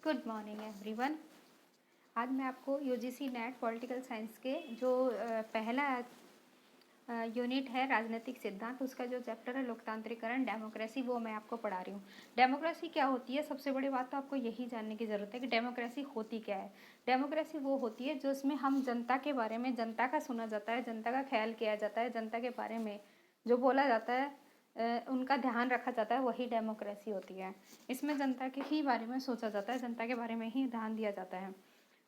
Good morning everyone. आज मैं आपको यूजीसी नेट पॉलिटिकल साइंस के जो पहला यूनिट है राजनीतिक सिद्धांत, उसका जो चैप्टर है लोकतांत्रिकरण डेमोक्रेसी, वो मैं आपको पढ़ा रही हूँ। डेमोक्रेसी क्या होती है? सबसे बड़ी बात तो आपको यही जानने की ज़रूरत है कि डेमोक्रेसी होती क्या है। डेमोक्रेसी वो होती है जो इसमें हम जनता के बारे में, जनता का सुना जाता है, जनता का ख्याल किया जाता है, जनता के बारे में जो बोला जाता है उनका ध्यान रखा जाता है, वही डेमोक्रेसी होती है। इसमें जनता के ही बारे में सोचा जाता है, जनता के बारे में ही ध्यान दिया जाता है।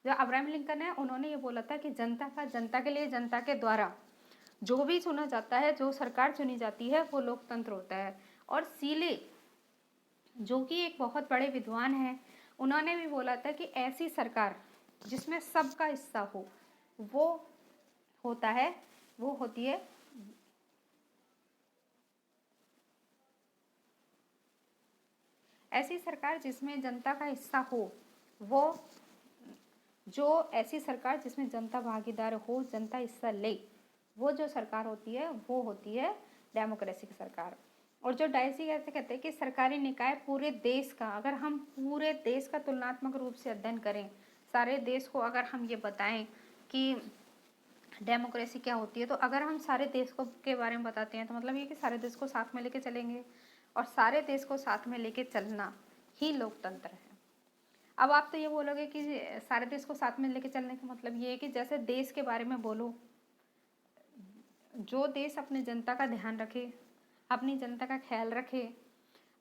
जो अब्राहम लिंकन है, उन्होंने ये बोला था कि जनता के लिए, जनता के द्वारा जो भी चुना जाता है, जो सरकार चुनी जाती है, वो लोकतंत्र होता है। और सीले जो कि एक बहुत बड़े विद्वान हैं, उन्होंने भी बोला था कि ऐसी सरकार जिसमें सबका हिस्सा हो, वो होता है, वो होती है ऐसी सरकार जिसमें जनता का हिस्सा हो, वो जो ऐसी सरकार जिसमें जनता भागीदार हो, जनता हिस्सा ले, वो जो सरकार होती है वो होती है डेमोक्रेसी की सरकार। और जो डायसी ऐसे कहते हैं कि सरकारी निकाय पूरे देश का, अगर हम पूरे देश का तुलनात्मक रूप से अध्ययन करें, सारे देश को अगर हम ये बताएं कि डेमोक्रेसी क्या होती है, तो अगर हम सारे देश को के बारे में बताते हैं तो मतलब ये कि सारे देश को साथ में लेके चलेंगे, और सारे देश को साथ में लेके चलना ही लोकतंत्र है। अब आप तो ये बोलोगे कि सारे देश को साथ में लेके चलने का मतलब ये है कि जैसे देश के बारे में बोलो, जो देश अपने जनता का ध्यान रखे, अपनी जनता का ख्याल रखे,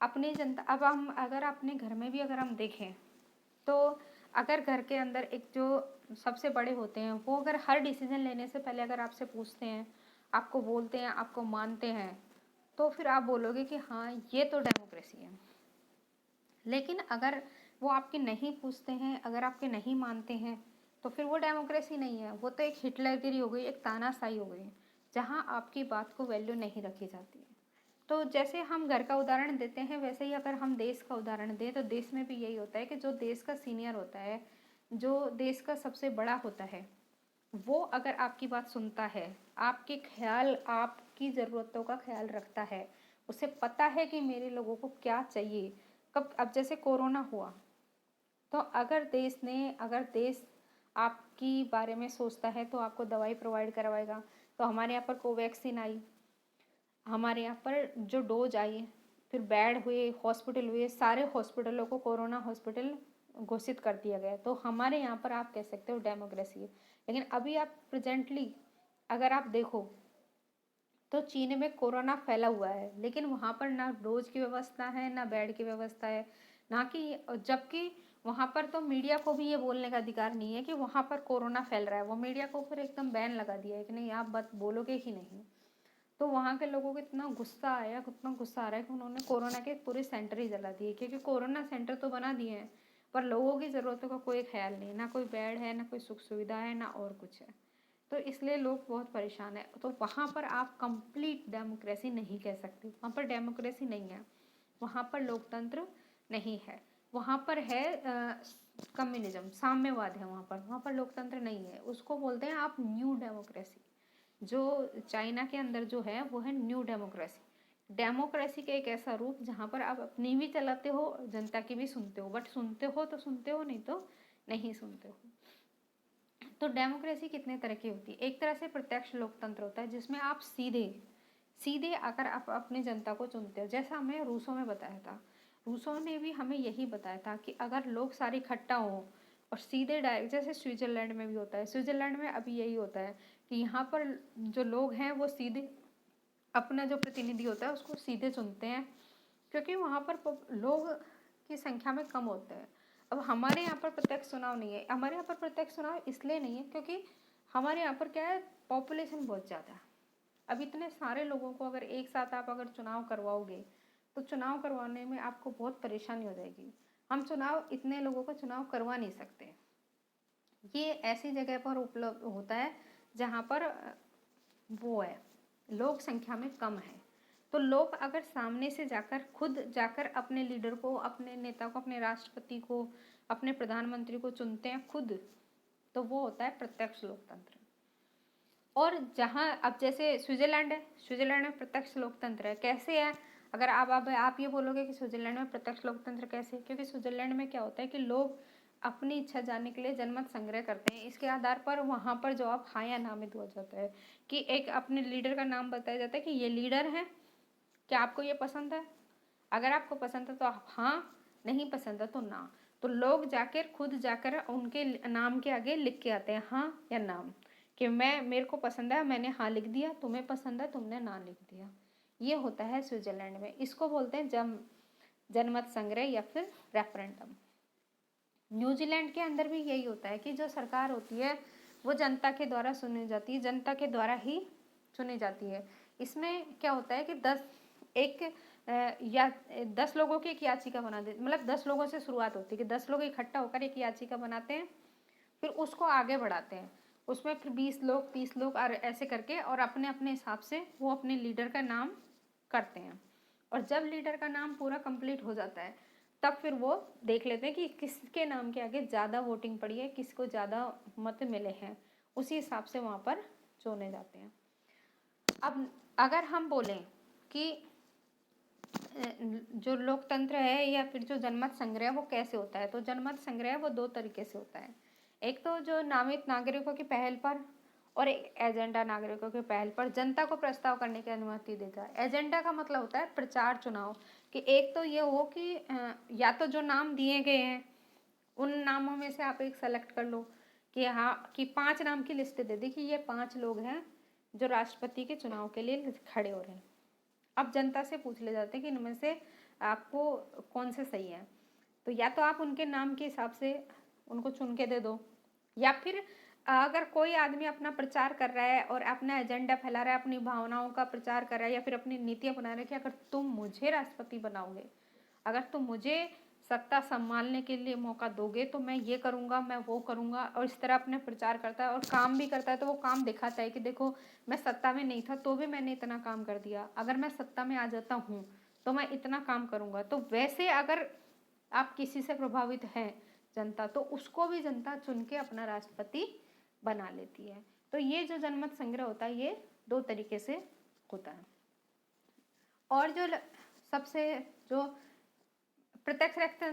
अपनी जनता, अब हम अगर अपने घर में भी अगर हम देखें तो अगर घर के अंदर एक जो सबसे बड़े होते हैं, वो अगर हर डिसीजन लेने से पहले अगर आपसे पूछते हैं, आपको बोलते हैं, आपको मानते हैं, तो फिर आप बोलोगे कि हाँ, ये तो डेमोक्रेसी है। लेकिन अगर वो आपके नहीं पूछते हैं, अगर आपके नहीं मानते हैं, तो फिर वो डेमोक्रेसी नहीं है, वो तो एक हिटलरगिरी हो गई, एक तानाशाही हो गई, जहाँ आपकी बात को वैल्यू नहीं रखी जाती है। तो जैसे हम घर का उदाहरण देते हैं, वैसे ही अगर हम देश का उदाहरण दें तो देश में भी यही होता है कि जो देश का सीनियर होता है, जो देश का सबसे बड़ा होता है, वो अगर आपकी बात सुनता है, आपके ख्याल, आपकी ज़रूरतों का ख्याल रखता है, उसे पता है कि मेरे लोगों को क्या चाहिए। कब, अब जैसे कोरोना हुआ, तो अगर देश आपकी बारे में सोचता है तो आपको दवाई प्रोवाइड करवाएगा। तो हमारे यहाँ पर कोवैक्सीन आई, हमारे यहाँ पर जो डोज आई, फिर बेड हुए, हॉस्पिटल हुए, सारे हॉस्पिटलों को कोरोना हॉस्पिटल घोषित कर दिया गया। तो हमारे यहाँ पर आप कह सकते हो डेमोक्रेसी है। लेकिन अभी आप प्रेजेंटली अगर आप देखो तो चीन में कोरोना फैला हुआ है, लेकिन वहाँ पर ना डोज की व्यवस्था है, ना बेड की व्यवस्था है, ना कि, जबकि वहाँ पर तो मीडिया को भी ये बोलने का अधिकार नहीं है कि वहाँ पर कोरोना फैल रहा है। वो मीडिया को ऊपर एकदम बैन लगा दिया है कि नहीं, आप बात बोलोगे ही नहीं। तो वहाँ के लोगों को इतना गुस्सा आया, इतना गुस्सा आ रहा है कि उन्होंने कोरोना के पूरे सेंटर ही जला दिए, क्योंकि कोरोना सेंटर तो बना दिए हैं पर लोगों की ज़रूरतों का कोई ख्याल नहीं, ना कोई बेड है, ना कोई सुख सुविधा है, ना और कुछ है। तो इसलिए लोग बहुत परेशान है। तो वहाँ पर आप कंप्लीट डेमोक्रेसी नहीं कह सकते, वहाँ पर डेमोक्रेसी नहीं है, वहाँ पर लोकतंत्र नहीं है, वहाँ पर है कम्युनिज्म, साम्यवाद है। वहाँ पर लोकतंत्र नहीं है, उसको बोलते हैं आप न्यू डेमोक्रेसी। जो चाइना के अंदर जो है वो है न्यू डेमोक्रेसी। डेमोक्रेसी का एक ऐसा रूप जहाँ पर आप अपनी भी चलाते हो, जनता की भी सुनते हो, बट सुनते हो तो सुनते हो, नहीं तो नहीं सुनते हो। तो डेमोक्रेसी कितने तरह की होती है? एक तरह से प्रत्यक्ष लोकतंत्र होता है जिसमें आप सीधे सीधे अगर आप अपनी जनता को चुनते हो, जैसा हमें रूसो में बताया था। रूसो ने भी हमें यही बताया था कि अगर लोग सारे इकट्ठा हों और सीधे डायरेक्ट, जैसे स्विट्ज़रलैंड में भी होता है, स्विट्ज़रलैंड में अभी यही होता है कि यहाँ पर जो लोग हैं वो सीधे अपना जो प्रतिनिधि होता है उसको सीधे चुनते हैं, क्योंकि वहाँ पर लोग की संख्या में कम होते हैं। अब हमारे यहाँ पर प्रत्यक्ष चुनाव नहीं है। हमारे यहाँ पर प्रत्यक्ष चुनाव इसलिए नहीं है क्योंकि हमारे यहाँ पर क्या है, पॉपुलेशन बहुत ज़्यादा है। अब इतने सारे लोगों को अगर एक साथ आप अगर चुनाव करवाओगे तो चुनाव करवाने में आपको बहुत परेशानी हो जाएगी। हम चुनाव, इतने लोगों को चुनाव करवा नहीं सकते। ये ऐसी जगह पर उपलब्ध होता है जहाँ पर वो है, लोग संख्या में कम है। तो लोग अगर सामने से जाकर, खुद जाकर अपने लीडर को, अपने नेता को, अपने राष्ट्रपति को, अपने प्रधानमंत्री को चुनते हैं खुद, तो वो होता है प्रत्यक्ष लोकतंत्र। और जहाँ अब जैसे स्विट्ज़रलैंड है, स्विट्ज़रलैंड में प्रत्यक्ष लोकतंत्र है। कैसे है? अगर आप ये बोलोगे कि स्विट्जरलैंड में प्रत्यक्ष लोकतंत्र कैसे, क्योंकि स्विट्जरलैंड में क्या होता है कि लोग अपनी इच्छा जानने के लिए जनमत संग्रह करते हैं। इसके आधार पर वहाँ पर जवाब हाँ या नामित हो जाता है कि एक अपने लीडर का नाम बताया जाता है कि ये लीडर है, क्या आपको ये पसंद है? अगर आपको पसंद है तो आप हाँ, नहीं पसंद है तो ना। तो लोग जाकर खुद जाकर उनके नाम के आगे लिख के आते हैं हाँ या नाम, कि मेरे को पसंद है, मैंने हाँ लिख दिया, तुम्हें पसंद है, तुमने ना लिख दिया। ये होता है स्विट्जरलैंड में। इसको बोलते हैं जनमत संग्रह या फिर रेफरेंडम। न्यूजीलैंड के अंदर भी यही होता है कि जो सरकार होती है वो जनता के द्वारा चुनी जाती है, जनता के द्वारा ही चुनी जाती है। इसमें क्या होता है कि 10 लोगों की एक याचिका बना दे, मतलब 10 लोगों से शुरुआत होती है कि 10 लोग इकट्ठा होकर एक याचिका बनाते हैं, फिर उसको आगे बढ़ाते हैं, उसमें फिर 20 लोग 30 लोग और ऐसे करके, और अपने अपने हिसाब से वो अपने लीडर का नाम करते हैं। और जब लीडर का नाम पूरा कंप्लीट हो जाता है तब फिर वो देख लेते हैं कि किसके नाम के आगे ज़्यादा वोटिंग पड़ी है, किसको ज़्यादा मत मिले हैं, उसी हिसाब से वहाँ पर चुने जाते हैं। अब अगर हम बोलें कि जो लोकतंत्र है या फिर जो जनमत संग्रह वो कैसे होता है, तो जनमत संग्रह वो 2 तरीके से होता है। एक तो जो नामित नागरिकों की पहल पर, और एक एजेंडा नागरिकों की पहल पर जनता को प्रस्ताव करने की अनुमति देता है। एजेंडा का मतलब होता है प्रचार चुनाव, कि एक तो ये हो कि या तो जो नाम दिए गए हैं उन नामों में से आप एक सेलेक्ट कर लो, कि हाँ, कि 5 नाम की लिस्ट दे दी कि ये 5 लोग हैं जो राष्ट्रपति के चुनाव के लिए खड़े हो रहे हैं। अब जनता से पूछ ले जाते हैं कि इनमें से आपको कौन से सही है, तो या तो आप उनके नाम के हिसाब से उनको चुन के दे दो, या फिर अगर कोई आदमी अपना प्रचार कर रहा है और अपना एजेंडा फैला रहा है, अपनी भावनाओं का प्रचार कर रहा है, या फिर अपनी नीतियां बना रहा है कि अगर तुम मुझे राष्ट्रपति बनाओगे, अगर तुम मुझे सत्ता संभालने के लिए मौका दोगे तो मैं ये करूँगा, मैं वो करूँगा, और इस तरह अपने प्रचार करता है और काम भी करता है। तो वो काम दिखाता है कि देखो, मैं सत्ता में नहीं था तो भी मैंने इतना काम कर दिया, अगर मैं सत्ता में आ जाता हूँ तो मैं इतना काम करूँगा। तो वैसे अगर आप किसी से प्रभावित हैं जनता, तो उसको भी जनता चुन के अपना राष्ट्रपति बना लेती है। तो ये जो जनमत संग्रह होता है ये 2 तरीके से होता है। और जो सबसे जो प्रत्यक्ष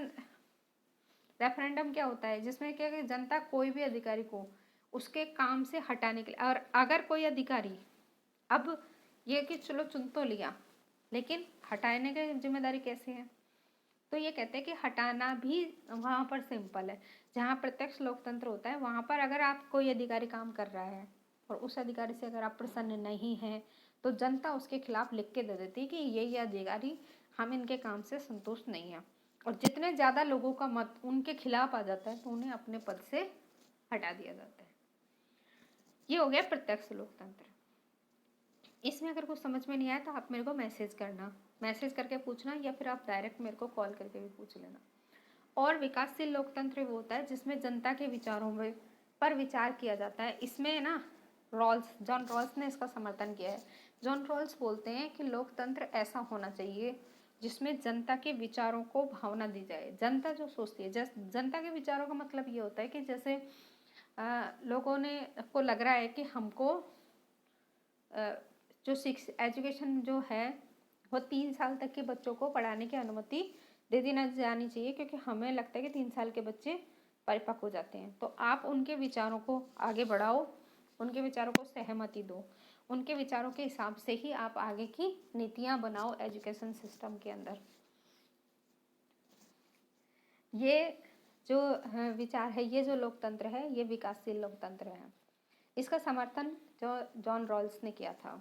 रेफरेंडम क्या होता है, जिसमें क्या कि जनता कोई भी अधिकारी को उसके काम से हटाने के लिए, और अगर कोई अधिकारी, अब ये कि चलो चुन तो लिया लेकिन हटाने की जिम्मेदारी कैसे है, तो ये कहते हैं कि हटाना भी वहाँ पर सिंपल है। जहाँ प्रत्यक्ष लोकतंत्र होता है वहाँ पर अगर आप कोई अधिकारी काम कर रहा है और उस अधिकारी से अगर आप प्रसन्न नहीं हैं तो जनता उसके खिलाफ लिख के दे देती है कि ये अधिकारी, हम इनके काम से संतुष्ट नहीं हैं, और जितने ज़्यादा लोगों का मत उनके खिलाफ आ जाता है तो उन्हें अपने पद से हटा दिया जाता है। ये हो गया प्रत्यक्ष लोकतंत्र। इसमें अगर कुछ समझ में नहीं आया तो आप मेरे को मैसेज करना, मैसेज करके पूछना, या फिर आप डायरेक्ट मेरे को कॉल करके भी पूछ लेना। और विकासशील लोकतंत्र वो होता है जिसमें जनता के विचारों में पर विचार किया जाता है। इसमें ना जॉन रॉल्स ने इसका समर्थन किया है। जॉन रॉल्स बोलते हैं कि लोकतंत्र ऐसा होना चाहिए जिसमें जनता के विचारों को भावना दी जाए। जनता जो सोचती है, जनता के विचारों का मतलब ये होता है कि जैसे लोगों ने को लग रहा है कि हमको जो एजुकेशन जो है वो 3 साल तक के बच्चों को पढ़ाने की अनुमति दे दी जानी चाहिए, क्योंकि हमें लगता है कि 3 साल के बच्चे परिपक्व हो जाते हैं। तो आप उनके विचारों को आगे बढ़ाओ, उनके विचारों को सहमति दो, उनके विचारों के हिसाब से ही आप आगे की नीतियां बनाओ एजुकेशन सिस्टम के अंदर। ये जो विचार है, ये जो लोकतंत्र है, ये विकासशील लोकतंत्र है। इसका समर्थन जो जॉन रॉल्स ने किया था।